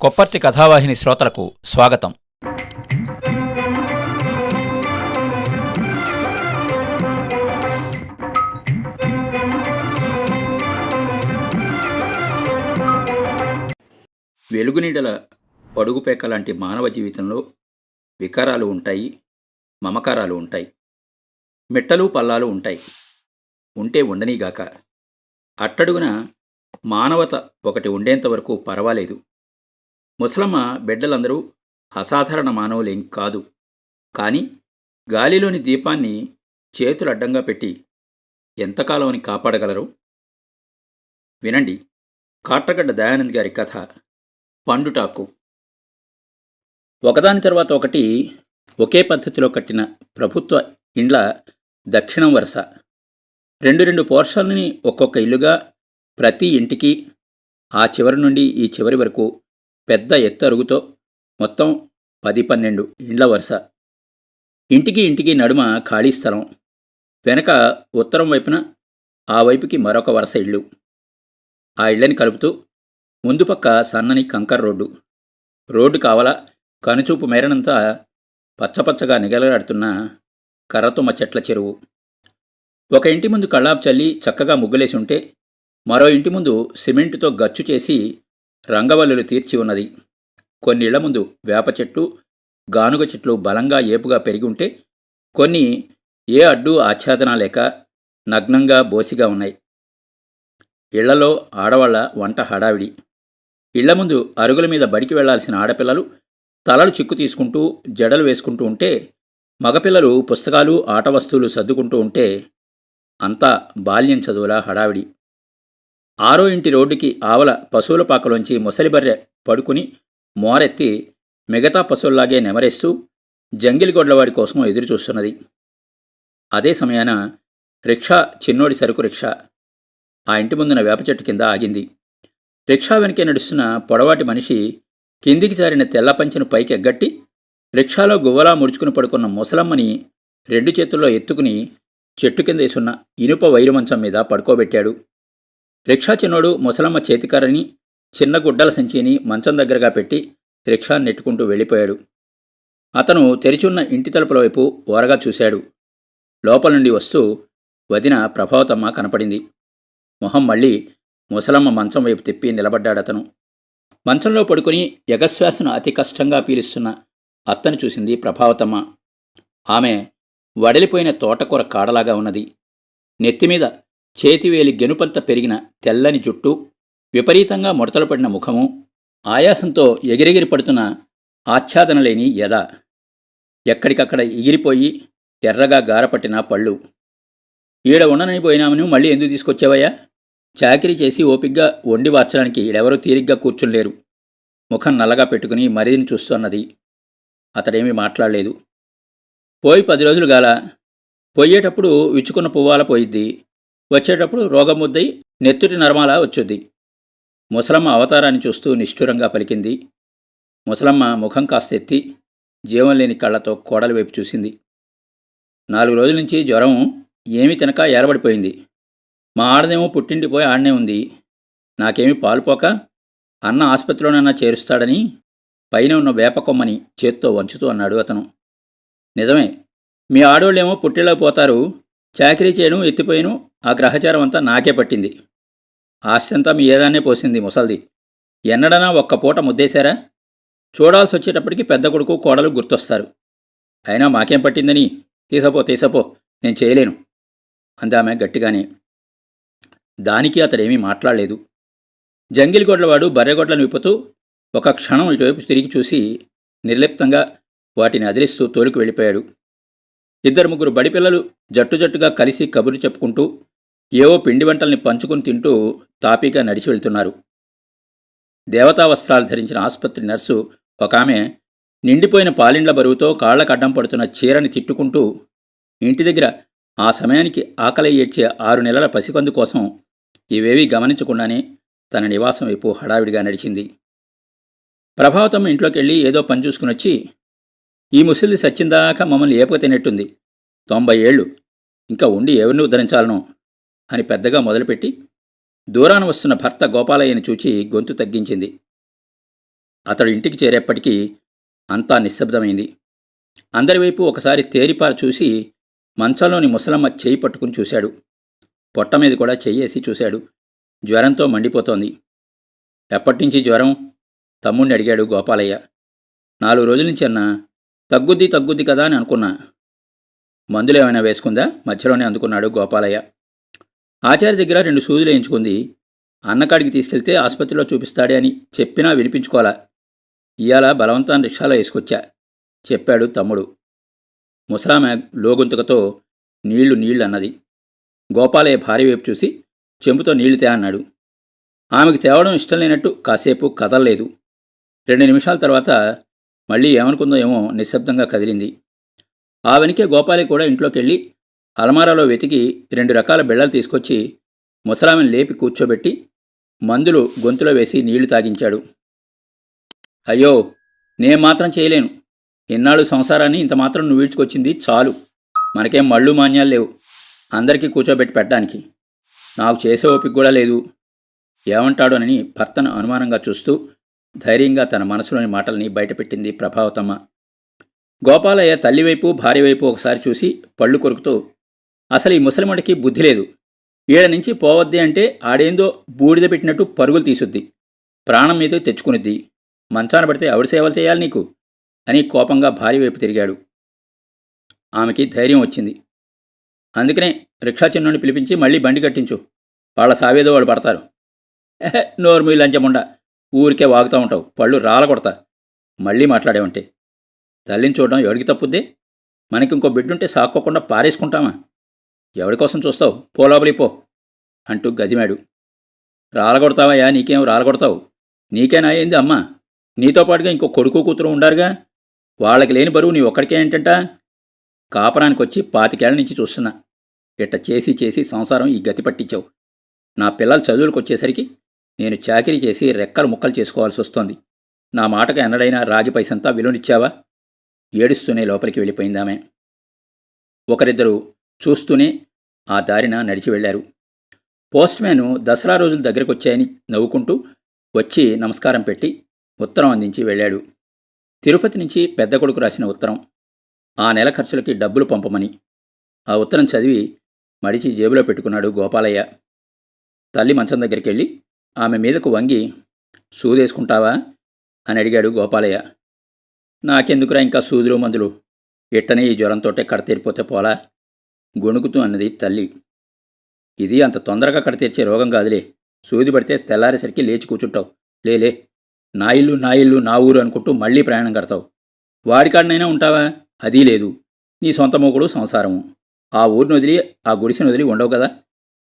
కొప్పర్తి కథావాహిని శ్రోతలకు స్వాగతం. వెలుగునీడల పడుగుపేక లాంటి మానవ జీవితంలో వికారాలు ఉంటాయి, మమకారాలు ఉంటాయి, మెట్టలు పల్లాలు ఉంటాయి. ఉంటే ఉండనీగాక. అట్టడుగున మానవత ఒకటి ఉండేంతవరకు పర్వాలేదు. ముసలమ్మ బిడ్డలందరూ అసాధారణ మానవులేం కాదు. కానీ గాలిలోని దీపాన్ని చేతులు అడ్డంగా పెట్టి ఎంతకాలం అని కాపాడగలరు? వినండి, కాట్రగడ్డ దయానంద్ గారి కథ పండుటాకు. ఒకదాని తర్వాత ఒకటి ఒకే పద్ధతిలో కట్టిన ప్రభుత్వ ఇండ్ల దక్షిణం వరుస. రెండు పోర్షన్లని ఒక్కొక్క ఇల్లుగా, ప్రతి ఇంటికి ఆ చివరి నుండి ఈ చివరి వరకు పెద్ద ఎత్తు అరుగుతో మొత్తం 10-12 ఇండ్ల వరుస. ఇంటికి నడుమ ఖాళీ స్థలం. వెనక ఉత్తరం వైపున ఆ వైపుకి మరొక వరుస ఇళ్ళు. ఆ ఇళ్ళని కలుపుతూ ముందు పక్క సన్నని కంకర రోడ్డు కావల కనుచూపు మేరనంతా పచ్చపచ్చగా నిగలగాడుతున్న కర్రతుమ్మ చెట్ల చెరువు. ఒక ఇంటి ముందు కళ్ళాపు చల్లి చక్కగా ముగ్గులేసి ఉంటే, మరో ఇంటి ముందు సిమెంటుతో గచ్చు చేసి రంగవల్లులు తీర్చి ఉన్నది. కొన్ని ఇళ్ల ముందు వేప చెట్లు, గానుగ చెట్లు బలంగా ఏపుగా పెరిగి ఉంటే, కొన్ని ఏ అడ్డు ఆచ్ఛాదన లేక నగ్నంగా బోసిగా ఉన్నాయి. ఇళ్లలో ఆడవాళ్ల వంట హడావిడి. ఇళ్ల ముందు అరుగుల మీద బడికి వెళ్లాల్సిన ఆడపిల్లలు తలలు చిక్కు తీసుకుంటూ జడలు వేసుకుంటూ ఉంటే, మగపిల్లలు పుస్తకాలు ఆట వస్తువులు సర్దుకుంటూ ఉంటే, అంతా బాల్యం చదువుల హడావిడి. ఆరో ఇంటి రోడ్డుకి ఆవల పశువుల పాకలోంచి ముసలిబర్రె పడుకుని మోరెత్తి మిగతా పశువుల్లాగే నెమరేస్తూ జంగిలిగొడ్లవాడి కోసం ఎదురుచూస్తున్నది. అదే సమయాన రిక్షా, చిన్నోడి సరుకు రిక్షా ఆ ఇంటి ముందున వేప చెట్టు కింద ఆగింది. రిక్షా వెనకే నడుస్తున్న పొడవాటి మనిషి కిందికి జారిన తెల్ల పంచెను పైకి ఎగ్గట్టి రిక్షాలో గువ్వలా ముడుచుకుని పడుకున్న ముసలమ్మని 2 చేతుల్లో ఎత్తుకుని చెట్టు కింద వేసున్న ఇనుప వైరు మంచం మీద పడుకోబెట్టాడు. రిక్షా చిన్నోడు ముసలమ్మ చేతికారని చిన్న గుడ్డల సంచిని మంచం దగ్గరగా పెట్టి రిక్షాను నెట్టుకుంటూ వెళ్ళిపోయాడు. అతను తెరిచున్న ఇంటి తలుపుల వైపు ఓరగా చూశాడు. లోపల నుండి వస్తూ వదిన ప్రభావతమ్మ కనపడింది. మొహం మళ్ళీ ముసలమ్మ మంచం వైపు తిప్పి నిలబడ్డాడతను. మంచంలో పడుకుని ఎగశ్వాసను అతి కష్టంగా పీలుస్తున్న అత్తను చూసింది ప్రభావతమ్మ. ఆమె వడలిపోయిన తోటకూర కాడలాగా ఉన్నది. నెత్తిమీద చేతివేలి గెనుపంత పెరిగిన తెల్లని జుట్టు, విపరీతంగా ముడతలు పడిన ముఖము, ఆయాసంతో ఎగిరెగిరి పడుతున్న ఆచ్ఛాదన లేని ఎద, ఎక్కడికక్కడ ఎగిరిపోయి ఎర్రగా గారపట్టిన పళ్ళు. ఈడ ఉండనని పోయినామని మళ్ళీ ఎందుకు తీసుకొచ్చావయ్యా? చాకిరీ చేసి ఓపిగ్గా వండి వార్చడానికి ఈడెవరూ తీరిగ్గా కూర్చుంలేరు. ముఖం నల్లగా పెట్టుకుని మరిదిని చూస్తున్నది. అతడేమీ మాట్లాడలేదు. పోయి 10 రోజులు గాల. పోయేటప్పుడు విచ్చుకున్న పువ్వాల పోయిద్ది, వచ్చేటప్పుడు రోగం ముద్దై నెత్తుటి నరమాల వచ్చుద్ది. ముసలమ్మ అవతారాన్ని చూస్తూ నిష్ఠురంగా పలికింది. ముసలమ్మ ముఖం కాస్తెత్తి జీవం లేని కళ్లతో కోడలి వైపు చూసింది. 4 రోజుల నుంచి జ్వరం, ఏమీ తినక ఏరబడిపోయింది. మా ఆడదేమో పుట్టింటిపోయి ఆడనే ఉంది. నాకేమీ పాలుపోక అన్న ఆసుపత్రిలోనన్నా చేరుస్తాడని పైన ఉన్న వేప కొమ్మని చేత్తో వంచుతూ అన్నాడు అతను. నిజమే, మీ ఆడోళ్ళేమో పుట్టిళ్ళకి పోతారు, చాకరీ చేయను ఎత్తిపోయిను, ఆ గ్రహచారం అంతా నాకే పట్టింది. ఆస్తి అంతా మీ ఏదాన్నే పోసింది ముసల్ది. ఎన్నడనా ఒక్క పూట ముద్దేశారా? చూడాల్సి వచ్చేటప్పటికి పెద్ద కొడుకు కోడలు గుర్తొస్తారు. అయినా మాకేం పట్టిందని? తీసపో, నేను చేయలేను అందామె గట్టిగానే. దానికి అతడేమీ మాట్లాడలేదు. జంగిలిగొడ్లవాడు బర్రెగొడ్లను విప్పుతూ ఒక క్షణం ఇటువైపు తిరిగి చూసి నిర్లిప్తంగా వాటిని అదిలిస్తూ తోలుకు వెళ్ళిపోయాడు. 2-3 బడిపిల్లలు జట్టుగా కలిసి కబుర్లు చెప్పుకుంటూ ఏవో పిండి వంటల్ని పంచుకుని తింటూ తాపీగా నడిచి వెళ్తున్నారు. దేవతా వస్త్రాలు ధరించిన ఆసుపత్రి నర్సు ఒకామె నిండిపోయిన పాలిండ్ల బరువుతో కాళ్లకు అడ్డం పడుతున్న చీరని తిట్టుకుంటూ ఇంటి దగ్గర ఆ సమయానికి ఆకలి ఏడ్చే 6 నెలల పసికందు కోసం ఇవేవీ గమనించకుండానే తన నివాసం వైపు హడావిడిగా నడిచింది. ప్రభావతమ్మ ఇంట్లోకెళ్ళి ఏదో పని చూసుకుని వచ్చి, ఈ ముసలిది సచ్చిందాకా మమ్మల్ని ఏపుక తినట్టుంది, 90 ఏళ్ళు ఇంకా ఉండి ఎవరిని ఉద్ధరించాలనో అని పెద్దగా మొదలుపెట్టి దూరాన వస్తున్న భర్త గోపాలయ్యని చూచి గొంతు తగ్గించింది. అతడు ఇంటికి చేరేప్పటికీ అంతా నిశ్శబ్దమైంది. అందరి వైపు ఒకసారి తేరిపార చూసి మంచంలోని ముసలమ్మ చెయ్యి పట్టుకుని చూశాడు. పొట్ట మీద కూడా చెయ్యేసి చూశాడు. జ్వరంతో మండిపోతోంది. ఎప్పటినుంచి జ్వరం? తమ్ముణ్ణి అడిగాడు గోపాలయ్య. 4 రోజుల నుంచి అన్నా. తగ్గుద్ది కదా అని అనుకున్నా. మందులు ఏమైనా వేసుకుందా? మధ్యలోనే అందుకున్నాడు గోపాలయ్య. ఆచార్య దగ్గర 2 సూదులు వేయించుకుంది. అన్నకాడికి తీసుకెళ్తే ఆసుపత్రిలో చూపిస్తాడే అని చెప్పినా వినిపించుకోవాలా. ఇవాళ బలవంతాన్ని రిక్షాలో వేసుకొచ్చా చెప్పాడు తమ్ముడు. ముసలామె లోగొంతుకతో నీళ్లు అన్నది. గోపాలయ్య భార్య వైపు చూసి చెంబుతో నీళ్లు తే అన్నాడు. ఆమెకు తేవడం ఇష్టం లేనట్టు కాసేపు కదలలేదు. 2 నిమిషాల తర్వాత మళ్ళీ ఏమనుకుందో ఏమో నిశ్శబ్దంగా కదిలింది. ఆ వెనికే గోపాలయ్య కూడా ఇంట్లోకెళ్ళి అలమారాలో వెతికి 2 రకాల బిళ్ళలు తీసుకొచ్చి ముసలామెను లేపి కూర్చోబెట్టి మందులు గొంతులో వేసి నీళ్లు తాగించాడు. అయ్యో, నేను మాత్రం చేయలేను. ఇన్నాళ్ళు సంసారాన్ని ఇంత మాత్రం నువ్వు వీడ్చుకొచ్చింది చాలు. మనకేం మళ్ళు మాన్యాలు లేవు అందరికీ కూర్చోబెట్టి పెట్టడానికి. నాకు చేసే ఓపిక కూడా లేదు. ఏమంటాడోనని భర్తను అనుమానంగా చూస్తూ ధైర్యంగా తన మనసులోని మాటల్ని బయటపెట్టింది ప్రభావతమ్మ. గోపాలయ్య తల్లివైపు భార్యవైపు ఒకసారి చూసి పళ్ళు కొరుకుతూ, అసలు ఈ ముసలిమడికి బుద్ధి లేదు. ఈడ నుంచి పోవద్ది అంటే ఆడేందో బూడిద పెట్టినట్టు పరుగులు తీసుద్ది. ప్రాణం మీద తెచ్చుకునిద్ది. మంచాన పడితే ఆవిడ సేవలు చేయాలి నీకు అని కోపంగా భార్య వైపు తిరిగాడు. ఆమెకి ధైర్యం వచ్చింది. అందుకనే రిక్షా చిన్నోని పిలిపించి మళ్ళీ బండి కట్టించు. వాళ్ళ సావేదో వాళ్ళు పడతారు. నోర్మీ లంచముండా, ఊరికే వాగుతూ ఉంటావు, పళ్ళు రాలకొడతా. మళ్ళీ మాట్లాడేవంటే తల్లిని చూడడం ఎవడికి తప్పుద్దే? మనకి ఇంకో బిడ్డుంటే సాక్కోకుండా పారేసుకుంటామా? ఎవడికోసం చూస్తావు? పోలోపలి పో అంటూ గదిమాడు. రాలగొడతావయ్యా, నీకేం రాలగొడతావు? నీకేనా అయింది అమ్మా? నీతో పాటుగా ఇంకో కొడుకు కూతురు ఉండారుగా. వాళ్ళకి లేని బరువు నీ ఒక్కడికే ఏంటంట? కాపరానికి వచ్చి 25 ఏళ్ల నుంచి చూస్తున్నా. ఇట్ట చేసి సంసారం ఈ గతి పట్టించావు. నా పిల్లల చదువులకు వచ్చేసరికి నేను చాకిరీ చేసి రెక్కలు ముక్కలు చేసుకోవాల్సి వస్తోంది. నా మాటకు ఎన్నడైనా రాగి పైసంతా విలువనిచ్చావా? ఏడుస్తూనే లోపలికి వెళ్ళిపోయిందామె. ఒకరిద్దరు చూస్తూనే ఆ దారిన నడిచి వెళ్లారు. పోస్ట్మ్యాను దసరా రోజుల దగ్గరకొచ్చాయని నవ్వుకుంటూ వచ్చి నమస్కారం పెట్టి ఉత్తరం అందించి వెళ్ళాడు. తిరుపతి నుంచి పెద్ద కొడుకు రాసిన ఉత్తరం. ఆ నెల ఖర్చులకి డబ్బులు పంపమని. ఆ ఉత్తరం చదివి మడిచి జేబులో పెట్టుకున్నాడు గోపాలయ్య. తల్లి మంచం దగ్గరికి వెళ్ళి ఆమె మీదకు వంగి, సూదేసుకుంటావా అని అడిగాడు గోపాలయ్య. నాకెందుకురా ఇంకా సూదులు మందులు, ఇట్టనే ఈ జ్వరంతోటే కడతీరిపోతే పోలా గొణుకుతూ అన్నది తల్లి. ఇది అంత తొందరగా కడతీర్చే రోగం కాదులే. సూది పడితే తెల్లారేసరికి లేచి కూర్చుంటావు. లేలే, నా ఇల్లు నా ఊరు అనుకుంటూ మళ్ళీ ప్రయాణం కడతావు. వాడికాడనైనా ఉంటావా? అదీ లేదు. నీ సొంత మొగుడు సంసారము. ఆ ఊరిని వదిలి ఆ గుడిసెను వదిలి ఉండవు కదా.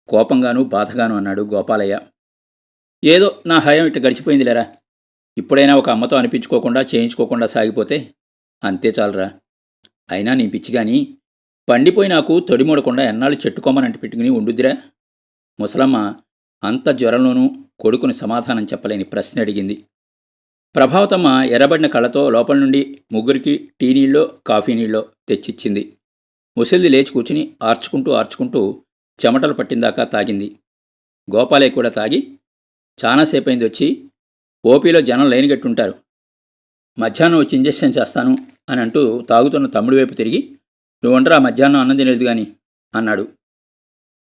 కోపంగానూ బాధగాను అన్నాడు గోపాలయ్య. ఏదో నా హయం ఇట్ట గడిచిపోయిందిలేరా. ఇప్పుడైనా ఒక అమ్మతో అనిపించుకోకుండా చేయించుకోకుండా సాగిపోతే అంతే చాలరా. అయినా నీ పిచ్చిగాని పండిపోయి నాకు తొడిమూడకుండా ఎన్నాళ్ళు చెట్టుకోమనంటి పెట్టుకుని ఉండుద్దిరా. ముసలమ్మ అంత జ్వరంలోనూ కొడుకుని సమాధానం చెప్పలేని ప్రశ్న అడిగింది. ప్రభావతమ్మ ఎర్రబడిన కళ్ళతో లోపల నుండి ముగ్గురికి టీ నీళ్ళో కాఫీ నీళ్ళో తెచ్చిచ్చింది. ముసలిది లేచి కూర్చుని ఆర్చుకుంటూ చెమటలు పట్టిందాకా తాగింది. గోపాలయ్య కూడా తాగి చాలాసేపైంది వచ్చి, ఓపీలో జనం లైన్గట్టుంటారు, మధ్యాహ్నం వచ్చి ఇంజెక్షన్ చేస్తాను అని అంటూ తాగుతున్న తమ్ముడి వైపు తిరిగి, నువ్వంటరా మధ్యాహ్నం అన్నం తినలేదు గాని అన్నాడు.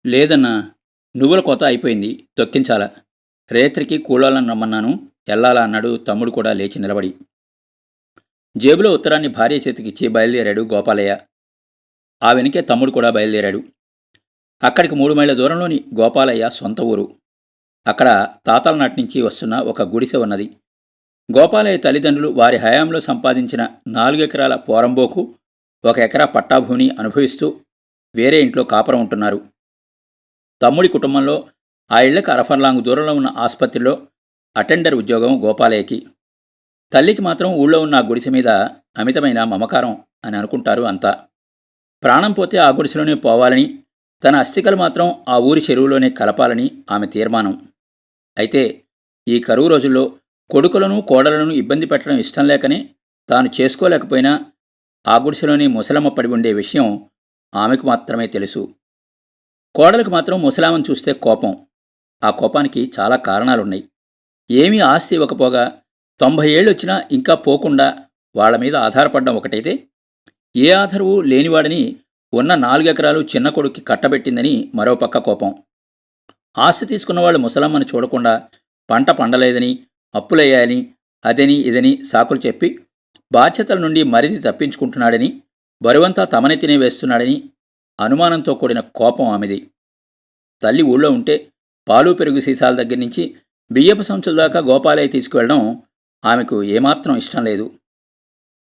లేదన్నా, నువ్వుల కోత అయిపోయింది, తొక్కించాలా. రేత్రికి కూలోళ్ళని రమ్మన్నాను, ఎల్లాలా అన్నాడు తమ్ముడు కూడా లేచి నిలబడి. జేబులో ఉత్తరాన్ని భార్య చేతికిచ్చి బయలుదేరాడు గోపాలయ్య. ఆ వెనుకే తమ్ముడు కూడా బయలుదేరాడు. అక్కడికి 3 మైళ్ళ దూరంలోని గోపాలయ్య సొంత ఊరు. అక్కడ తాతల నాటి నుంచి వస్తున్న ఒక గుడిసె ఉన్నది. గోపాలయ్య తల్లిదండ్రులు వారి హయాంలో సంపాదించిన 4 ఎకరాల పోరంబోకు 1 ఎకరా పట్టాభూమిని అనుభవిస్తూ వేరే ఇంట్లో కాపురం ఉంటున్నారు. తమ్ముడి కుటుంబంలో ఆ ఇళ్లకు అరఫర్లాంగు దూరంలో ఉన్న ఆసుపత్రిలో అటెండర్ ఉద్యోగం గోపాలయ్యకి. తల్లికి మాత్రం ఊళ్ళో ఉన్న ఆ గుడిసె మీద అమితమైన మమకారం అని అనుకుంటారు అంతా. ప్రాణం పోతే ఆ గుడిసెలోనే పోవాలని, తన అస్థికలు మాత్రం ఆ ఊరి చెరువులోనే కలపాలని ఆమె తీర్మానం. అయితే ఈ కరువు రోజుల్లో కొడుకులను కోడలను ఇబ్బంది పెట్టడం ఇష్టం లేకనే తాను చేసుకోలేకపోయినా ఆ గుడిసెలోని ముసలమ్మ పడి ఉండే విషయం ఆమెకు మాత్రమే తెలుసు. కోడలకు మాత్రం ముసలామని చూస్తే కోపం. ఆ కోపానికి చాలా కారణాలున్నాయి. ఏమీ ఆస్తి ఇవ్వకపోగా 90 ఏళ్ళొచ్చినా ఇంకా పోకుండా వాళ్ళ మీద ఆధారపడడం ఒకటైతే, ఏ ఆధారవు లేనివాడని ఉన్న 4 ఎకరాలు చిన్న కొడుక్కి కట్టబెట్టిందని మరో పక్క కోపం. ఆస్తి తీసుకున్నవాళ్ళు ముసలమ్మని చూడకుండా పంట పండలేదని, అప్పులయ్యాయని, అదని ఇదని సాకులు చెప్పి బాధ్యతల నుండి మరిది తప్పించుకుంటున్నాడని, బరువంతా తమనెత్తినే వేస్తున్నాడని అనుమానంతో కూడిన కోపం ఆమెది. తల్లి ఊళ్ళో ఉంటే పాలు పెరుగు సీసాల దగ్గర నుంచి బియ్యపు సంచుల దాకా గోపాలయ్య తీసుకువెళ్ళడం ఆమెకు ఏమాత్రం ఇష్టం లేదు.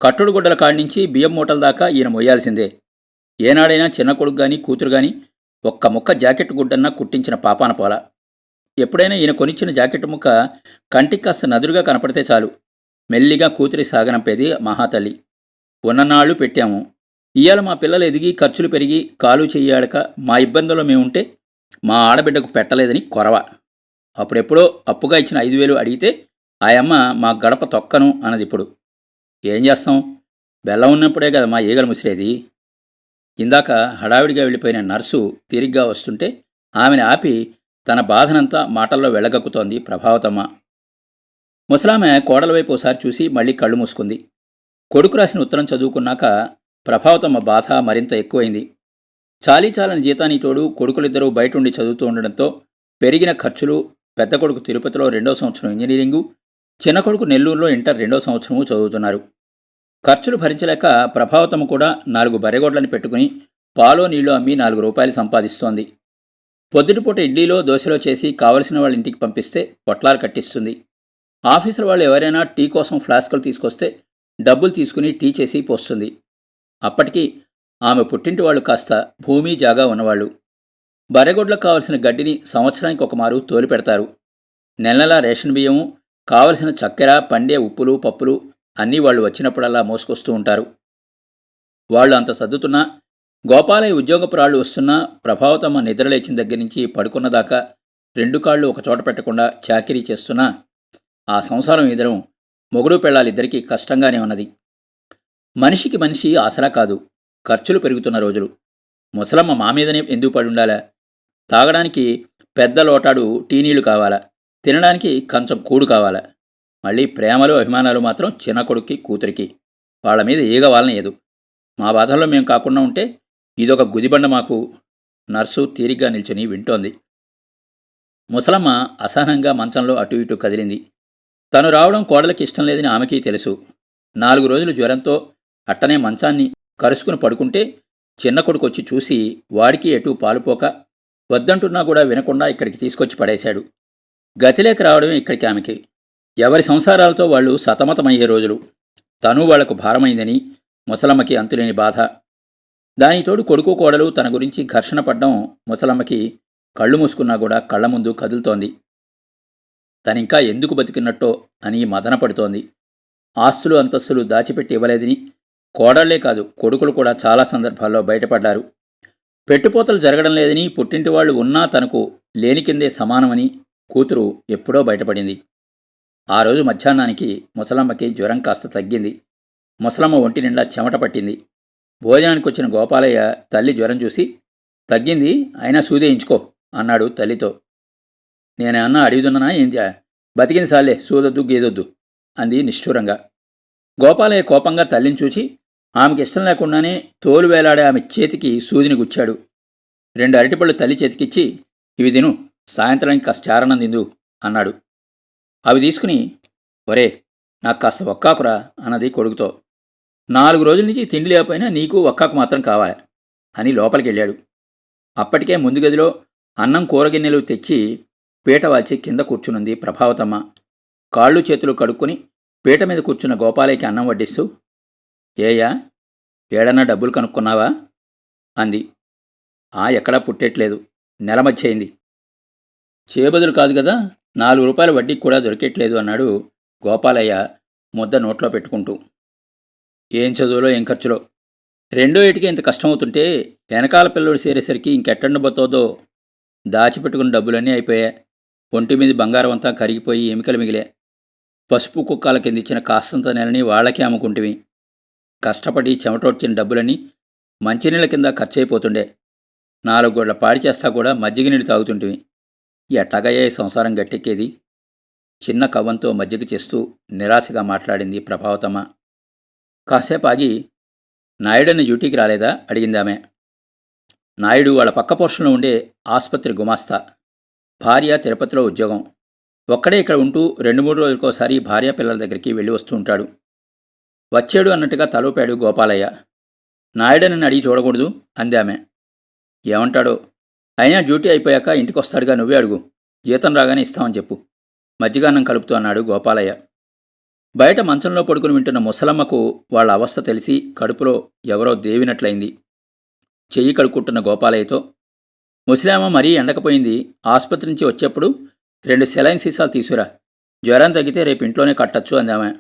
కట్టుడు గుడ్డల కాడ్నుంచి బియ్యం మూటల దాకా ఈయన మొయ్యాల్సిందే. ఏనాడైనా చిన్న కొడుకు గాని కూతురు గాని ఒక్క ముక్క జాకెట్ గుడ్డన్నా కుట్టించిన పాపాన పోలా. ఎప్పుడైనా ఈయన కొనిచ్చిన జాకెట్ ముక్క కంటికి కాస్త నదురుగా కనపడితే చాలు, మెల్లిగా కూతురి సాగనంపేది మహాతల్లి. ఉన్ననాళ్ళు పెట్టాము, ఇవాళ మా పిల్లలు ఎదిగి ఖర్చులు పెరిగి కాలు చెయ్యాడక మా ఇబ్బందుల్లో మేముంటే మా ఆడబిడ్డకు పెట్టలేదని కొరవ. అప్పుడెప్పుడో అప్పుగా ఇచ్చిన 5,000 అడిగితే ఆయమ్మ మా గడప తొక్కను అన్నదిప్పుడు. ఏం చేస్తాం, బెల్లం ఉన్నప్పుడే కదా మా ఈగలు ముసిరేది. ఇందాక హడావిడిగా వెళ్ళిపోయిన నర్సు తిరిగ్గా వస్తుంటే ఆమెను ఆపి తన బాధనంతా మాటల్లో వెళ్ళగక్కుతోంది ప్రభావతమ్మ. ముసలామె కోడల వైపు ఒకసారి చూసి మళ్ళీ కళ్ళు మూసుకుంది. కొడుకు రాసిన ఉత్తరం చదువుకున్నాక ప్రభావతమ్మ బాధ మరింత ఎక్కువైంది. చాలీచాలని జీతానికి తోడు కొడుకులిద్దరూ బయటుండి చదువుతూ ఉండడంతో పెరిగిన ఖర్చులు, పెద్ద కొడుకు తిరుపతిలో 2వ సంవత్సరం ఇంజనీరింగు, చిన్న కొడుకు నెల్లూరులో ఇంటర్ 2వ సంవత్సరము చదువుతున్నారు. ఖర్చులు భరించలేక ప్రభావతమ్మ కూడా 4 బర్రెగొడ్లని పెట్టుకుని పాలో నీళ్లు అమ్మి 4 రూపాయలు సంపాదిస్తోంది. పొద్దుటిపూట ఇడ్లీలో దోశలో చేసి కావలసిన వాళ్ళ ఇంటికి పంపిస్తే పొట్లాలు కట్టిస్తుంది. ఆఫీసుల వాళ్ళు ఎవరైనా టీ కోసం ఫ్లాస్కులు తీసుకొస్తే డబ్బులు తీసుకుని టీ చేసి పోస్తుంది. అప్పటికి ఆమె పుట్టింటి వాళ్ళు కాస్త భూమి జాగా ఉన్నవాళ్ళు. బర్రెగొడ్లకు కావలసిన గడ్డిని సంవత్సరానికి ఒకమారు తోలి పెడతారు. నెలలా రేషన్ బియ్యము, కావలసిన చక్కెర, పండే ఉప్పులు, పప్పులు అన్నీ వాళ్ళు వచ్చినప్పుడల్లా మోసుకొస్తూ ఉంటారు. వాళ్ళు అంత సర్దుతున్నా, గోపాలయ్య ఉద్యోగపు రాళ్ళు వస్తున్నా ప్రభావతమ్మ నిద్రలేచిన దగ్గర నుంచి పడుకున్నదాకా 2 కాళ్ళు ఒకచోట పెట్టకుండా చాకిరీ చేస్తున్నా ఆ సంసారం ఎదురం మొగుడు పెళ్ళాలిద్దరికీ కష్టంగానే ఉన్నది. మనిషికి మనిషి ఆసరా కాదు, ఖర్చులు పెరుగుతున్న రోజులు. ముసలమ్మ మా మీదనే ఎందుకు పడుండాలా? తాగడానికి పెద్ద లోటాడు టీ నీళ్లు కావాలా, తినడానికి కంచం కూడు కావాలా? మళ్ళీ ప్రేమలు అభిమానాలు మాత్రం చిన్న కొడుక్కి కూతురికి. వాళ్ళ మీద ఈగ వాళ్ళనేదు. మా బాధల్లో మేం కాకుండా ఉంటే ఇదొక గుదిబండ మాకు. నర్సు తీరిగ్గా నిల్చుని వింటోంది. ముసలమ్మ అసహనంగా మంచంలో అటు ఇటు కదిలింది. తను రావడం కోడలికి ఇష్టం లేదని ఆమెకి తెలుసు. 4 రోజులు జ్వరంతో అట్టనే మంచాన్ని కరుసుకుని పడుకుంటే చిన్న కొడుకొచ్చి చూసి వాడికి ఎటూ పాలుపోక వద్దంటున్నా కూడా వినకుండా ఇక్కడికి తీసుకొచ్చి పడేశాడు. గతిలేక రావడమే ఇక్కడికి ఆమెకి. ఎవరి సంసారాలతో వాళ్ళు సతమతమయ్యే రోజులు. తను వాళ్లకు భారమైందని ముసలమ్మకి అంతులేని బాధ. దానితోడు కొడుకు కోడలు తన గురించి ఘర్షణ పడ్డం ముసలమ్మకి కళ్ళు మూసుకున్నా కూడా కళ్ల ముందు కదులుతోంది. తనింకా ఎందుకు బతికినట్టో అని మదనపడుతోంది. ఆస్తులు అంతస్తులు దాచిపెట్టి ఇవ్వలేదని కోడళ్లే కాదు కొడుకులు కూడా చాలా సందర్భాల్లో బయటపడ్డారు. పెట్టుపోతలు జరగడం లేదని, పుట్టింటి వాళ్ళు ఉన్నా తనకు లేని కిందే సమానమని కూతురు ఎప్పుడో బయటపడింది. ఆ రోజు మధ్యాహ్నానికి ముసలమ్మకి జ్వరం కాస్త తగ్గింది. ముసలమ్మ ఒంటి నిండా చెమట పట్టింది. భోజనానికి వచ్చిన గోపాలయ్య తల్లి జ్వరం చూసి, తగ్గింది, అయినా సూదేయించుకో అన్నాడు తల్లితో. నేనేమన్నా అడిగిదున్నానా ఏంటి? బతికిన సాలే, సూదొద్దు గేదొద్దు అంది నిష్ఠూరంగా. గోపాలయ్య కోపంగా తల్లిని చూచి ఆమెకి ఇష్టం లేకుండానే తోలు వేలాడే ఆమె చేతికి సూదిని గుచ్చాడు. 2 అరటిపళ్ళు తల్లి చేతికిచ్చి, ఇవి తిను, సాయంత్రానికి కాస్త చారణం తిందు అన్నాడు. అవి తీసుకుని, ఒరే నాకు కాస్త ఒక్కాకురా అన్నది కొడుకుతో. 4 రోజుల నుంచి తిండి లేకపోయినా నీకు ఒక్కాకు మాత్రం కావాలి అని లోపలికి వెళ్ళాడు. అప్పటికే ముందు గదిలో అన్నం కూరగిన్నెలు తెచ్చి పీట వాల్చి కింద కూర్చునుంది ప్రభావతమ్మ. కాళ్ళు చేతులు కడుక్కొని పీట మీద కూర్చున్న గోపాలయ్యకి అన్నం వడ్డిస్తూ, ఏయా ఏడన్నా డబ్బులు కనుక్కున్నావా అంది. ఎక్కడా పుట్టేట్లేదు, నెల మధ్య అయింది. చేబదులు కాదు కదా, 4 రూపాయల వడ్డీకి కూడా దొరికేట్లేదు అన్నాడు గోపాలయ్య ముద్ద నోట్లో పెట్టుకుంటూ. ఏం చదువులో ఏం ఖర్చులో, 2 ఏటికి ఇంత కష్టమవుతుంటే వెనకాల పిల్లడు చేరేసరికి ఇంకెట్టండబోతోదో. దాచిపెట్టుకున్న డబ్బులన్నీ అయిపోయా. ఒంటి మీద బంగారం అంతా కరిగిపోయి ఎమికలు మిగిలే. పసుపు కుక్కాల కింద ఇచ్చిన కాస్తంత నెలని వాళ్ళకే అమ్ముకుంటివి. కష్టపడి చెమటొచ్చిన డబ్బులన్నీ మంచినీళ్ళ కింద ఖర్చయిపోతుండే. 4 గోళ్ల పాడి చేస్తా కూడా మజ్జిగ నీళ్ళు తాగుతుంటివి. ఎట్లాగయ్యే సంసారం గట్టెక్కేది? చిన్న కవ్వంతో మజ్జిగ చేస్తూ నిరాశగా మాట్లాడింది ప్రభావతమ్మ. కాసేపు ఆగి, నాయుడన్న డ్యూటీకి రాలేదా అడిగిందామె. నాయుడు వాళ్ళ పక్క పోర్షన్లో ఉండే ఆసుపత్రి గుమాస్తా. భార్య తిరుపతిలో ఉద్యోగం. ఒక్కడే ఇక్కడ ఉంటూ 2-3 రోజులకోసారి భార్య పిల్లల దగ్గరికి వెళ్ళి వస్తూ ఉంటాడు. వచ్చాడు అన్నట్టుగా తలూపాడు గోపాలయ్య. నాయుడనని అడిగి చూడకూడదు అందామె. ఏమంటాడో. అయినా డ్యూటీ అయిపోయాక ఇంటికొస్తాడుగా, నువ్వే అడుగు. జీతం రాగానే ఇస్తామని చెప్పు. మజ్జిగాన్నం కలుపుతూ అన్నాడు గోపాలయ్య. బయట మంచంలో పడుకుని వింటున్న ముసలమ్మకు వాళ్ళ అవస్థ తెలిసి కడుపులో ఎవరో దేవినట్లయింది. చెయ్యి కడుక్కుంటున్న గోపాలయ్యతో, ముసలామ మరీ ఎండకపోయింది. ఆసుపత్రి నుంచి వచ్చేప్పుడు 2 సెలైన్ సీసాలు తీసుకురా. జ్వరం తగ్గితే రేపు ఇంట్లోనే కట్టచ్చు అందామె.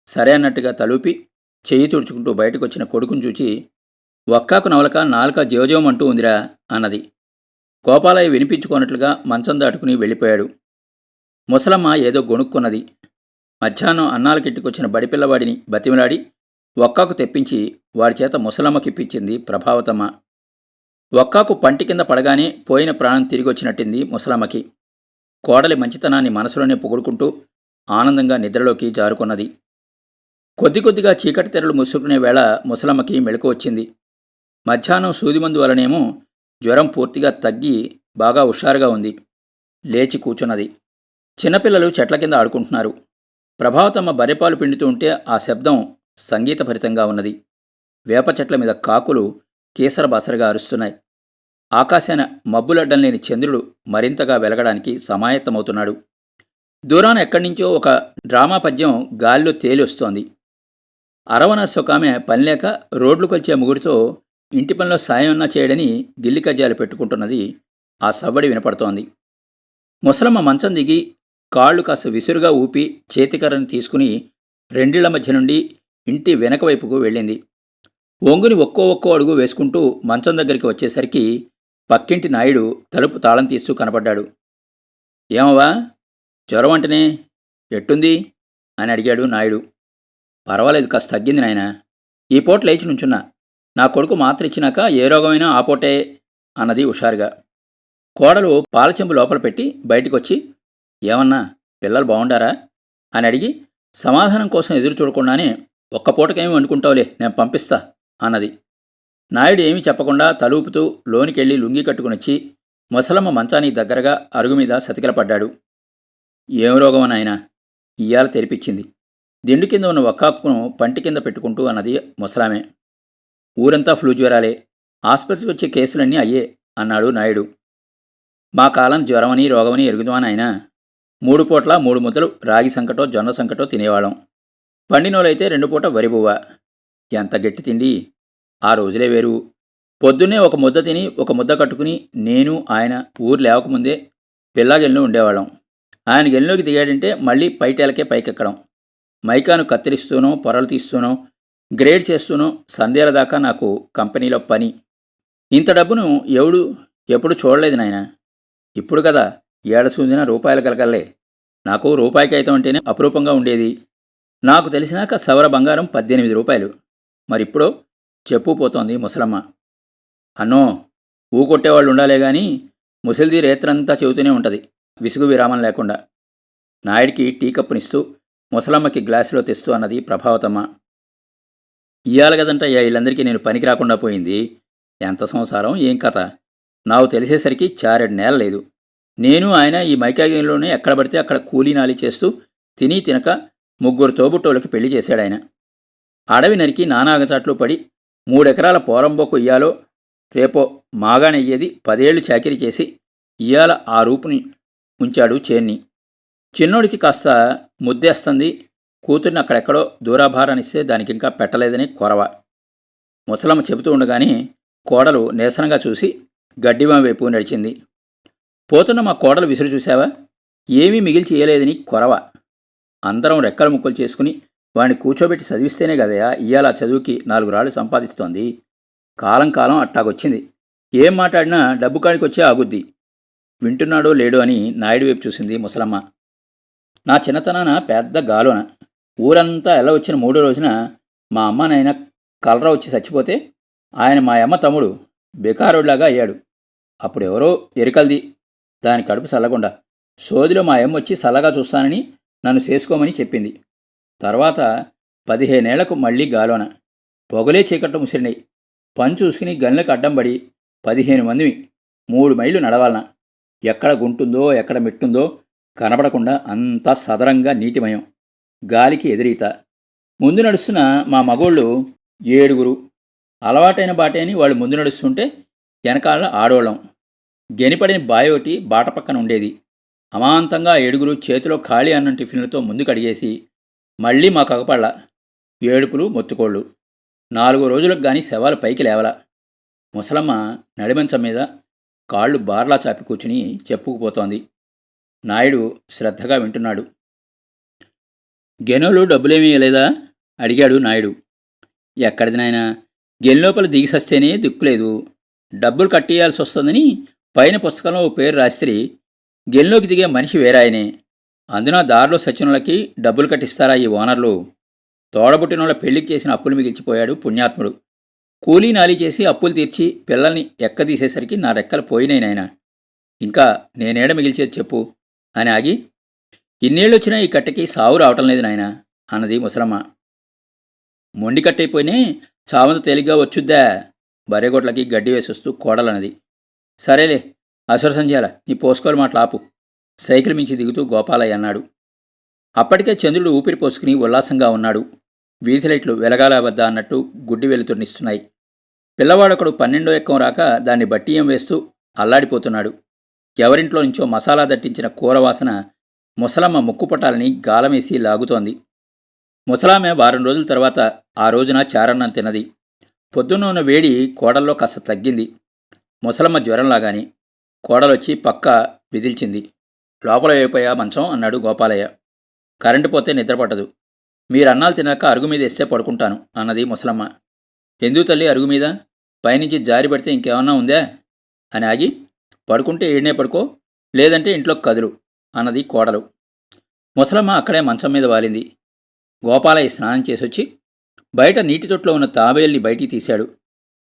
సరే అన్నట్టుగా తలూపి చెయ్యి తుడుచుకుంటూ బయటకొచ్చిన కొడుకుని చూచి, ఒక్కాకు నవలక నాలుక జీవజీవమంటూ ఉందిరా అన్నది. గోపాలయ్య వినిపించుకోనట్లుగా మంచం దాటుకుని వెళ్ళిపోయాడు. ముసలమ్మ ఏదో గొణుక్కున్నది. మధ్యాహ్నం అన్నాలకెట్టుకొచ్చిన బడిపిల్లవాడిని బతిమిలాడి ఒక్కాకు తెప్పించి వాడి చేత ముసలమ్మకిప్పించింది ప్రభావతమ్మ. ఒక్కాకు పంటి కింద పడగానే పోయిన ప్రాణం తిరిగొచ్చినట్టింది ముసలమ్మకి. కోడలి మంచితనాన్ని మనసులోనే పొగుడుకుంటూ ఆనందంగా నిద్రలోకి జారుకున్నది. కొద్ది కొద్దిగా చీకటి తెరలు ముసుకునే వేళ ముసలమ్మకి మెళుకు వచ్చింది. మధ్యాహ్నం సూదిమందు వలనేమో జ్వరం పూర్తిగా తగ్గి బాగా హుషారుగా ఉంది. లేచి కూచున్నది. చిన్నపిల్లలు చెట్ల కింద ఆడుకుంటున్నారు. ప్రభావతమ్మ బర్రెపాలు పిండుతూ ఉంటే ఆ శబ్దం సంగీతభరితంగా ఉన్నది. వేప చెట్ల మీద కాకులు కీసరబాసరగా అరుస్తున్నాయి. ఆకాశాన మబ్బులడ్డం లేని చంద్రుడు మరింతగా వెలగడానికి సమాయత్తమవుతున్నాడు. దూరాన ఎక్కడినుంచో ఒక డ్రామా పద్యం గాలిలో తేలి వస్తోంది. అరవనర్సు ఒక ఆమె పనిలేక రోడ్లు కొలిచే ముగుడితో ఇంటి పనిలో సాయమన్నా చేయడని గిల్లి కజ్జాలు పెట్టుకుంటున్నది. ఆ సవ్వడి వినపడుతోంది. ముసలమ్మ మంచం దిగి కాళ్ళు కాస్త విసురుగా ఊపి చేతికర్రని తీసుకుని రెండిళ్ల మధ్య నుండి ఇంటి వెనక వైపుకు వెళ్ళింది. ఒంగుని ఒక్కో అడుగు వేసుకుంటూ మంచం దగ్గరికి వచ్చేసరికి పక్కింటి నాయుడు తలుపు తాళం తీస్తూ కనపడ్డాడు. ఏమవా, జ్వరం అంటనే, ఎట్టుంది అని అడిగాడు నాయుడు. పర్వాలేదు, కాస్త తగ్గింది నాయన. ఈ పూట లేచి నుంచున్నా. నా కొడుకు మాత్ర ఇచ్చినాక ఏ రోగమైనా ఆ పూటే అన్నది హుషారుగా. కోడలు పాలచెంబు లోపల పెట్టి బయటికొచ్చి, ఏమన్నా పిల్లలు బాగుండారా అని అడిగి సమాధానం కోసం ఎదురు చూడకుండానే, ఒక్క పూటకేమి వండుకుంటావులే, నేను పంపిస్తా అన్నది. నాయుడు ఏమీ చెప్పకుండా తలూపుతూ లోనికెళ్ళి లుంగి కట్టుకునొచ్చి ముసలమ్మ మంచానికి దగ్గరగా అరుగుమీద సతికిలపడ్డాడు. ఏం రోగమని ఆయన ఇయ్యాల తెరిపించింది. దిండు కింద ఉన్న ఒక్కాకును పంటి కింద పెట్టుకుంటూ అన్నది ముసలామే. ఊరంతా ఫ్లూ జ్వరాలే, ఆసుపత్రికి వచ్చే కేసులన్నీ అయ్యే అన్నాడు నాయుడు. మా కాలం జ్వరమని రోగమని ఎరుగుదామని ఆయన 3 పూట్ల 3 ముద్దలు రాగి సంకటో జొన్న సంకటో తినేవాళ్ళం. పండినోలైతే 2 పూట వరిబువ్వ. ఎంత గట్టి తిండి! ఆ రోజులే వేరు. పొద్దున్నే ఒక ముద్ద తిని ఒక ముద్ద కట్టుకుని నేను ఆయన ఊరు లేవకముందే పిల్లాగెల్లో ఉండేవాళ్ళం. ఆయన గెల్లోకి దిగాడంటే మళ్ళీ పైటేలకే పైకెక్కడం. మైకాను కత్తిరిస్తూనో పొరలు తీస్తూనో గ్రేడ్ చేస్తూనో సందేల దాకా నాకు కంపెనీలో పని. ఇంత డబ్బును ఎవడు ఎప్పుడు చూడలేదు నాయన. ఇప్పుడు కదా ఏడసూదిన రూపాయలు కలగల్లే. నాకు రూపాయికి అయితే అంటేనే అపురూపంగా ఉండేది. నాకు తెలిసినాక సవర బంగారం 18 రూపాయలు. మరిప్పుడో చెప్పుపోతోంది ముసలమ్మ. అన్నో, ఊకొట్టేవాళ్ళు ఉండాలే గాని ముసలిది రేత్రంతా చెబుతూనే ఉంటుంది, విసుగు విరామం లేకుండా. నాయుడికి టీ కప్పునిస్తూ ముసలమ్మకి గ్లాసులో తెస్తూ అన్నది ప్రభావతమ్మ. ఇయ్యాల కదంటయ్యా వీళ్ళందరికీ నేను పనికి రాకుండా పోయింది. ఎంత సంసారం, ఏం కథ. నాకు తెలిసేసరికి 4 నెలలు లేదు. నేను ఆయన ఈ మైకాగంలోనే ఎక్కడ పడితే అక్కడ కూలీనాలి చేస్తూ తిని తినక 3 తోబుట్టోళ్ళకి పెళ్లి చేశాడాయన. అడవి నరికి నానాగచాట్లు పడి 3 ఎకరాల పోరంబోకు ఇయ్యాలో రేపో మాగానయ్యేది 10 ఏళ్లు చాకిరీ చేసి ఇయ్యాల ఆ రూపుని ఉంచాడు చేన్ని. చిన్నోడికి కాస్త ముద్దేస్తుంది. కూతుర్ని అక్కడెక్కడో దూరాభారానిస్తే దానికింకా పెట్టలేదని కొరవ. ముసలమ్మ చెబుతూ ఉండగానే కోడలు నిరసనగా చూసి గడ్డివాం వైపు నడిచింది. పోతున్న మా కోడలు విసురు చూశావా, ఏమీ మిగిల్చి చేయలేదని కొరవ. అందరం రెక్కల ముక్కలు చేసుకుని వాడిని కూర్చోబెట్టి చదివిస్తేనే కదయా ఇయ్యాల చదువుకి 4 రాళ్ళు సంపాదిస్తోంది. కాలం అట్టాగొచ్చింది. ఏం మాట్లాడినా డబ్బు కాడికొచ్చే ఆగుద్ది. వింటున్నాడో లేడో అని నాయుడు వైపు చూసింది ముసలమ్మ. నా చిన్నతనాన పెద్ద గాలోన ఊరంతా ఎలా వచ్చిన 3వ రోజున మా అమ్మ నాయన కలరా వచ్చి చచ్చిపోతే ఆయన మా అమ్మ తమ్ముడు బెకారోడ్లాగా అయ్యాడు. అప్పుడెవరో ఎరికల్ది దాని కడుపు చల్లకుండా సోదిలో మా అమ్మ వచ్చి సల్లగా చూస్తానని నన్ను చేసుకోమని చెప్పింది. తర్వాత 15 ఏళ్లకు మళ్ళీ గాలోన. పొగలే చీకట్లు ముసిరినాయి. పని చూసుకుని గనులకు అడ్డం పడి 15 మందిమి 3 మైళ్ళు నడవాలన. ఎక్కడ గుంటుందో ఎక్కడ మెట్టుందో కనపడకుండా అంతా సదరంగా నీటిమయం. గాలికి ఎదురీత. ముందు నడుస్తున్న మా మగోళ్ళు 7. అలవాటైన బాటే అని వాళ్ళు ముందు నడుస్తుంటే వెనకాల ఆడోళ్ళం. గెనిపడిన బావి ఒకటి బాట పక్కన ఉండేది. అమాంతంగా 7 చేతిలో ఖాళీ అన్నం టిఫిన్లతో ముందుకు అడిగేసి మళ్ళీ మా కగపళ్ళ. ఏడుపులు మొత్తుకోళ్ళు. 4 రోజులకు గాని శవాలు పైకి లేవలా. ముసలమ్మ నడిమంచం మీద కాళ్ళు బార్లా చాపి కూర్చుని చెప్పుకుపోతోంది. నాయుడు శ్రద్ధగా వింటున్నాడు. గెనోలు డబ్బులేమీ ఇవ్వలేదా అడిగాడు నాయుడు. ఎక్కడిది నాయనా, గెల్లోపల దిగి సస్తేనే దిక్కులేదు. డబ్బులు కట్టేయాల్సి వస్తుందని పైన పుస్తకంలో ఓ పేరు రాస్త్రి. గెల్లోకి దిగే మనిషి వేరాయనే. అందున దారిలో సచ్చినులకి డబ్బులు కట్టిస్తారా ఈ ఓనర్లు? తోడబుట్టినోళ్ళ పెళ్లికి చేసిన అప్పులు మిగిల్చిపోయాడు పుణ్యాత్ముడు. కూలీ నాలీ చేసి అప్పులు తీర్చి పిల్లల్ని ఎక్కదీసేసరికి నా రెక్కలు పోయినాయి నాయన. ఇంకా నేనేడ మిగిల్చేది చెప్పు అని ఆగి, ఇన్నేళ్ళొచ్చినా ఈ కట్టెకి సావు రావటం లేదు నాయన అన్నది ముసలమ్మ. మొండి కట్టయిపోయినే చావంత తేలిగ్గా వచ్చుద్దా? బర్రెగొడ్లకి గడ్డి వేసొస్తూ కోడలన్నది. సరేలే, అసుర సంధ్యాల నీ పోసుకోలు మాటలాపు సైకిల్ మించి దిగుతూ గోపాలయ్య అన్నాడు. అప్పటికే చంద్రుడు ఊపిరి పోసుకుని ఉల్లాసంగా ఉన్నాడు. వీధి లైట్లు వెలగాల వద్ద అన్నట్టు గుడ్డి వెలుతురునిస్తున్నాయి. పిల్లవాడొకడు 12వ ఎక్కం రాక దాన్ని బట్టియం వేస్తూ అల్లాడిపోతున్నాడు. ఎవరింట్లో నుంచో మసాలా దట్టించిన కూరవాసన ముసలమ్మ ముక్కుపటాలని గాలమేసి లాగుతోంది. ముసలామె వారం రోజుల తర్వాత ఆ రోజున చారన్నం తిన్నది. పొద్దున్న ఉన్న వేడి కోడల్లో కాస్త తగ్గింది. ముసలమ్మ జ్వరంలాగాని. కోడలొచ్చి పక్క విదిల్చింది. లోపల వేపోయా మంచం అన్నాడు గోపాలయ్య. కరెంటు పోతే నిద్రపట్టదు. మీరన్నాలు తిన్నాక అరుగు మీద వేస్తే పడుకుంటాను అన్నది ముసలమ్మ. ఎందుకు తల్లి అరుగు మీద? పైనుంచి జారి పడితే ఇంకేమన్నా ఉందా అని ఆగి, పడుకుంటే ఈడనే పడుకో, లేదంటే ఇంట్లోకి కదులు అన్నది కోడలు. ముసలమ్మ అక్కడే మంచం మీద వాలింది. గోపాలయ్య స్నానం చేసొచ్చి బయట నీటి తొట్లో ఉన్న తాబేల్ని బయటికి తీశాడు.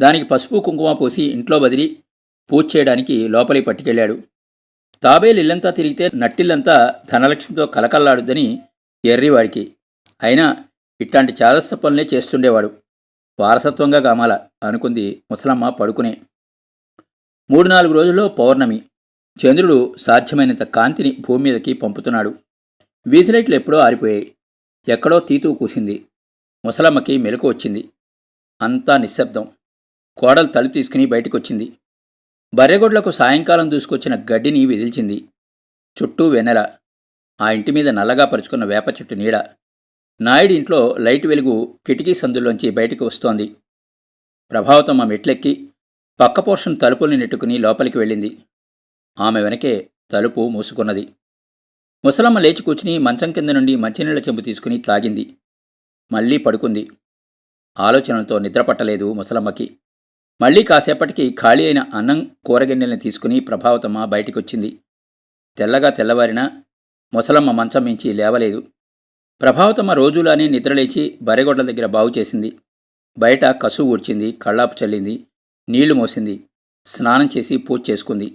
దానికి పసుపు కుంకుమ పోసి ఇంట్లో బదిలి పూజ చేయడానికి లోపలికి పట్టుకెళ్ళాడు. తాబేలు ఇల్లంతా తిరిగితే నట్టిల్లంతా ధనలక్ష్మితో కలకల్లాడుద్దని ఎర్రివాడికి. అయినా ఇట్లాంటి చాదస్త పనులే చేస్తుండేవాడు. వారసత్వంగా గామాల అనుకుంది ముసలమ్మ పడుకునే. 3-4 రోజుల్లో పౌర్ణమి. చంద్రుడు సాధ్యమైనంత కాంతిని భూమి మీదకి పంపుతున్నాడు. వీధిలైట్లు ఎప్పుడో ఆరిపోయాయి. ఎక్కడో తీతూ కూసింది. ముసలమ్మకి మెలకు వచ్చింది. అంతా నిశ్శబ్దం. కోడలు తలుపు తీసుకుని బయటికొచ్చింది. బర్రెగొడ్లకు సాయంకాలం దూసుకొచ్చిన గడ్డిని విదిల్చింది. చుట్టూ వెన్నెల. ఆ ఇంటి మీద నల్లగా పరుచుకున్న వేప చెట్టు నీడ. నాయుడి ఇంట్లో లైట్ వెలుగు కిటికీ సందుల్లోంచి బయటికి వస్తోంది. ప్రభావతమ్మ మెట్లెక్కి పక్క పోర్షన్ తలుపుల్ని నెట్టుకుని లోపలికి వెళ్ళింది. ఆమె వెనకే తలుపు మూసుకున్నది. ముసలమ్మ లేచి కూర్చుని మంచం కింద నుండి మంచినీళ్ల చెంబు తీసుకుని తాగింది. మళ్ళీ పడుకుంది. ఆలోచనలతో నిద్రపట్టలేదు ముసలమ్మకి. మళ్లీ కాసేపటికి ఖాళీ అయిన అన్నం కూరగిన్నెల్ని తీసుకుని ప్రభావతమ్మ బయటికొచ్చింది. తెల్లగా తెల్లవారినా ముసలమ్మ మంచం మించి లేవలేదు. ప్రభావతమ్మ రోజులానే నిద్రలేచి బర్రెగొడ్ల దగ్గర బాగు చేసింది. బయట కసువు ఊడ్చింది, కళ్ళాపు చల్లింది, నీళ్లు మోసింది, స్నానం చేసి పూజ చేసుకుంది.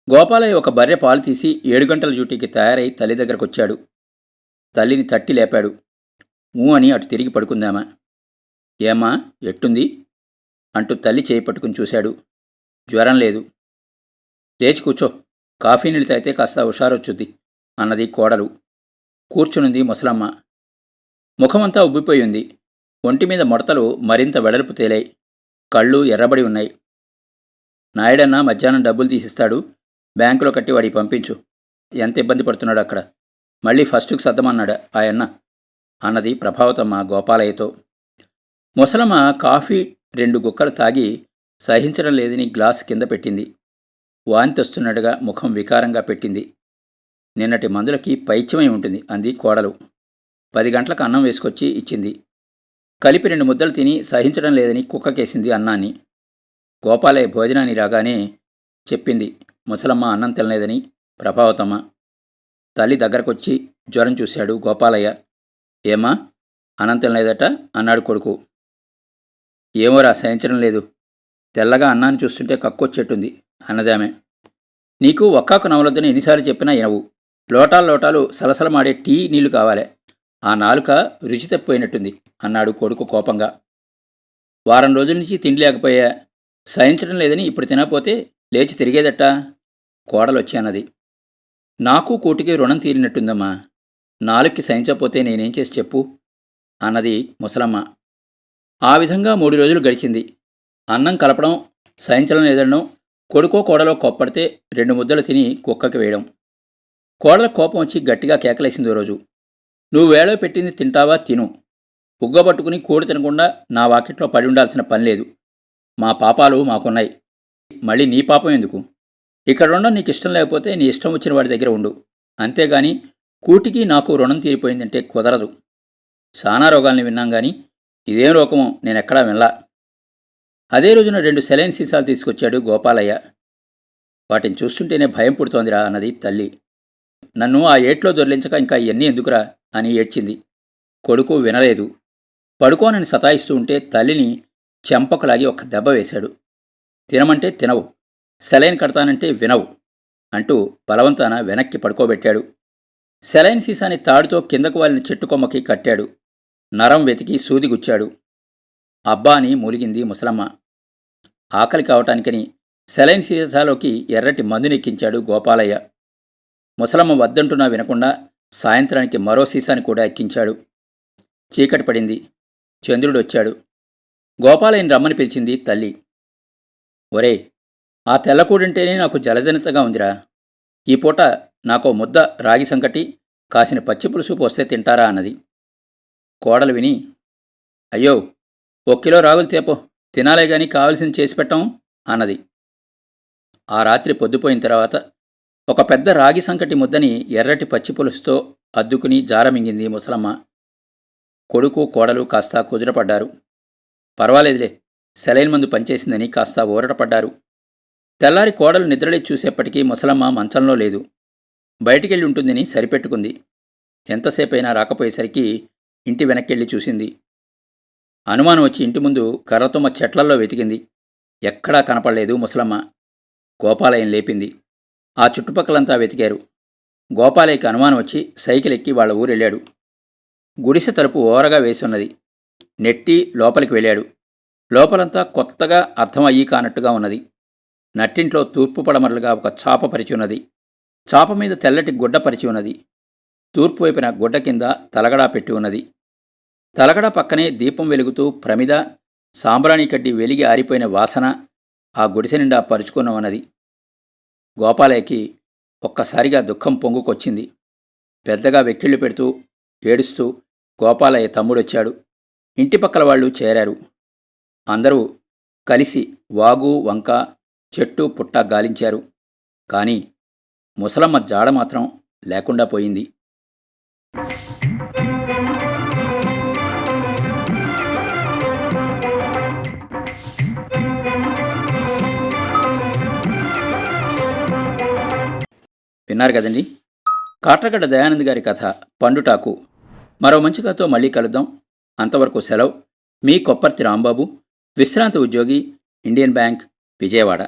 గోపాలయ్య ఒక బర్రె పాలు తీసి 7 గంటల డ్యూటీకి తయారై తల్లి దగ్గరకొచ్చాడు. తల్లిని తట్టి లేపాడు. ఊ అని అటు తిరిగి పడుకుందామా. ఏమ్మా ఎట్టుంది అంటూ తల్లి చేయి పట్టుకుని చూశాడు. జ్వరం లేదు. లేచి కూర్చో, కాఫీ నీళ్ళు తాగితే కాస్త హుషారొచ్చుద్ది అన్నది కోడలు. కూర్చునుంది ముసలమ్మ. ముఖమంతా ఉబ్బిపోయింది. ఒంటిమీద ముడతలు మరింత వెడల్పు తేలాయి. కళ్ళు ఎర్రబడి ఉన్నాయి. నాయుడన్న మధ్యాహ్నం డబ్బులు తీసిస్తాడు, బ్యాంకులో కట్టి వాడికి పంపించు. ఎంత ఇబ్బంది పడుతున్నాడు అక్కడ. మళ్ళీ ఫస్టుకు సర్దమన్నాడు ఆయన్న అన్నది ప్రభావతమ్మ గోపాలయ్యతో. ముసలమ్మ కాఫీ 2 గుక్కలు తాగి సహించడం లేదని గ్లాస్ కింద పెట్టింది. వాంతి వస్తున్నట్టుగా ముఖం వికారంగా పెట్టింది. నిన్నటి మందులకి పైత్యమై ఉంటుంది అంది కోడలు. 10 గంటలకు అన్నం వేసుకొచ్చి ఇచ్చింది. కలిపి 2 ముద్దలు తిని సహించడం లేదని కుక్కకేసింది అన్నాన్ని. గోపాలయ్య భోజనాన్ని రాగానే చెప్పింది ముసలమ్మ అన్నం తినలేదని ప్రభావతమ్మ. తల్లి దగ్గరకొచ్చి జ్వరం చూశాడు గోపాలయ్య. ఏమా అన్నం తినలేదట అన్నాడు కొడుకు. ఏమోరా సహించడం లేదు. తెల్లగా అన్నాన్ని చూస్తుంటే కక్కొచ్చేట్టుంది అన్నదామె. నీకు ఒక్కాకు నవలొద్దని ఎన్నిసార్లు చెప్పినా వినవు. లోటాలు లోటాలు సలసలమాడే టీ నీళ్లు కావాలే. ఆ నాలుక రుచి తప్పిపోయినట్టుంది అన్నాడు కొడుకు కోపంగా. వారం రోజుల నుంచి తిండి లేకపోయా, సహించడం లేదని ఇప్పుడు తినకపోతే లేచి తిరిగేదట్టా? కోడలొచ్చి అన్నది. నాకు కూటికి రుణం తీరినట్టుందమ్మా. నాలుక్కి సహించకపోతే నేనేం చేసి చెప్పు అన్నది ముసలమ్మ. ఆ విధంగా 3 రోజులు గడిచింది. అన్నం కలపడం, సహించడం లేదనడం, కొడుకో కోడలో కోప్పడితే 2 ముద్దలు తిని కుక్కకి వేయడం. కోడల కోపం వచ్చి గట్టిగా కేకలేసింది ఓ రోజు. నువ్వు వేళ పెట్టింది తింటావా? తిను. ఉగ్గబట్టుకుని కూడు తినకుండా నా వాకిట్లో పడి ఉండాల్సిన పని లేదు. మా పాపాలు మాకున్నాయి. మళ్ళీ నీ పాపం ఎందుకు? ఇక్కడ ఉండడం నీకు ఇష్టం లేకపోతే నీ ఇష్టం వచ్చిన వాడి దగ్గర ఉండు. అంతేగాని కూటికి నాకు రుణం తీరిపోయిందంటే కుదరదు. సానా రోగాల్ని విన్నాం గాని ఇదేం రోగమో నేనెక్కడా వినలా. అదే రోజున 2 సెలైన్ సీసాలు తీసుకొచ్చాడు గోపాలయ్య. వాటిని చూస్తుంటేనే భయం పుడుతోందిరా అన్నది తల్లి. నన్ను ఆ ఏట్లో దొర్లించక ఇంకా ఇవన్నీ ఎందుకురా అని ఏడ్చింది. కొడుకు వినలేదు. పడుకోనని సతాయిస్తూ ఉంటే తల్లిని చెంపకులాగి ఒక్క దెబ్బ వేశాడు. తినమంటే తినవు, సెలైన్ కడతానంటే వినవు అంటూ బలవంతాన వెనక్కి పడుకోబెట్టాడు. సెలైన్ సీసాని తాడుతో కిందకు వాలిన చెట్టు కొమ్మకి కట్టాడు. నరం వెతికి సూదిగుచ్చాడు. అబ్బా అని మూలిగింది ముసలమ్మ. ఆకలి కావటానికని సెలైన్ సీసాలోకి ఎర్రటి మందునెక్కించాడు గోపాలయ్య. ముసలమ్మ వద్దంటున్నా వినకుండా సాయంత్రానికి మరో సీసాని కూడా ఎక్కించాడు. చీకటి పడింది. చంద్రుడొచ్చాడు. గోపాలయ్యని రమ్మని పిలిచింది తల్లి. ఒరే, ఆ తెల్లకూడంటేనే నాకు జలజనితగా ఉందిరా. ఈ పూట నాకో ముద్ద రాగి సంకటి, కాసిన పచ్చిపులుసు పోస్తే తింటారా అన్నది. కోడలు విని, అయ్యో, 1 కిలో రాగులు తేపో, తినాలే గాని కావలసింది చేసి పెట్టాం అన్నది. ఆ రాత్రి పొద్దుపోయిన తర్వాత ఒక పెద్ద రాగి సంకటి ముద్దని ఎర్రటి పచ్చిపులుసుతో అద్దుకుని జారమింగింది ముసలమ్మ. కొడుకు కోడలు కాస్త కుదురపడ్డారు. పర్వాలేదులే, సెలైన్ మందు పనిచేసిందని కాస్త ఊరటపడ్డారు. తెల్లారి కోడలు నిద్రలేచి చూసేప్పటికీ ముసలమ్మ మంచంలో లేదు. బయటికెళ్ళి ఉంటుందని సరిపెట్టుకుంది. ఎంతసేపైనా రాకపోయేసరికి ఇంటి వెనక్కెళ్ళి చూసింది. అనుమానం వచ్చి ఇంటి ముందు కర్రతుమ్మ చెట్లల్లో వెతికింది. ఎక్కడా కనపడలేదు ముసలమ్మ. గోపాలయ్యని లేపింది. ఆ చుట్టుపక్కలంతా వెతికారు. గోపాలయ్యకి అనుమానం వచ్చి సైకిల్ ఎక్కి వాళ్ళ ఊరెళ్ళాడు. గుడిసె తలుపు ఓరగా వేసున్నది. నెట్టి లోపలికి వెళ్ళాడు. లోపలంతా కొత్తగా అర్థం అయ్యి కానట్టుగా ఉన్నది. నట్టింట్లో తూర్పు పడమరలుగా ఒక చాప పరిచి ఉన్నది. చాప మీద తెల్లటి గుడ్డ పరిచి ఉన్నది. తూర్పు వైపున గుడ్డ కింద తలగడా పెట్టి ఉన్నది. తలగడ పక్కనే దీపం వెలుగుతూ ప్రమిద, సాంబ్రాణి కడ్డి వెలిగి ఆరిపోయిన వాసన ఆ గుడిసె నిండా పరుచుకున్న ఉన్నది. గోపాలయ్యకి ఒక్కసారిగా దుఃఖం పొంగుకొచ్చింది. పెద్దగా వెక్కిళ్ళు పెడుతూ ఏడుస్తూ గోపాలయ్య తమ్ముడొచ్చాడు. ఇంటి పక్కల వాళ్ళు చేరారు. అందరూ కలిసి వాగు, వంక, చెట్టు, పుట్ట గాలించారు. కానీ ముసలమ్మ జాడ మాత్రం లేకుండా పోయింది. విన్నారు కదండి, కాట్రగడ్డ దయానంద్ గారి కథ పండుటాకు. మరో మంచి కథతో మళ్ళీ కలుద్దాం. అంతవరకు సెలవు. మీ కొప్పర్తి రాంబాబు, విశ్రాంత ఉద్యోగి, ఇండియన్ బ్యాంక్, విజయవాడ.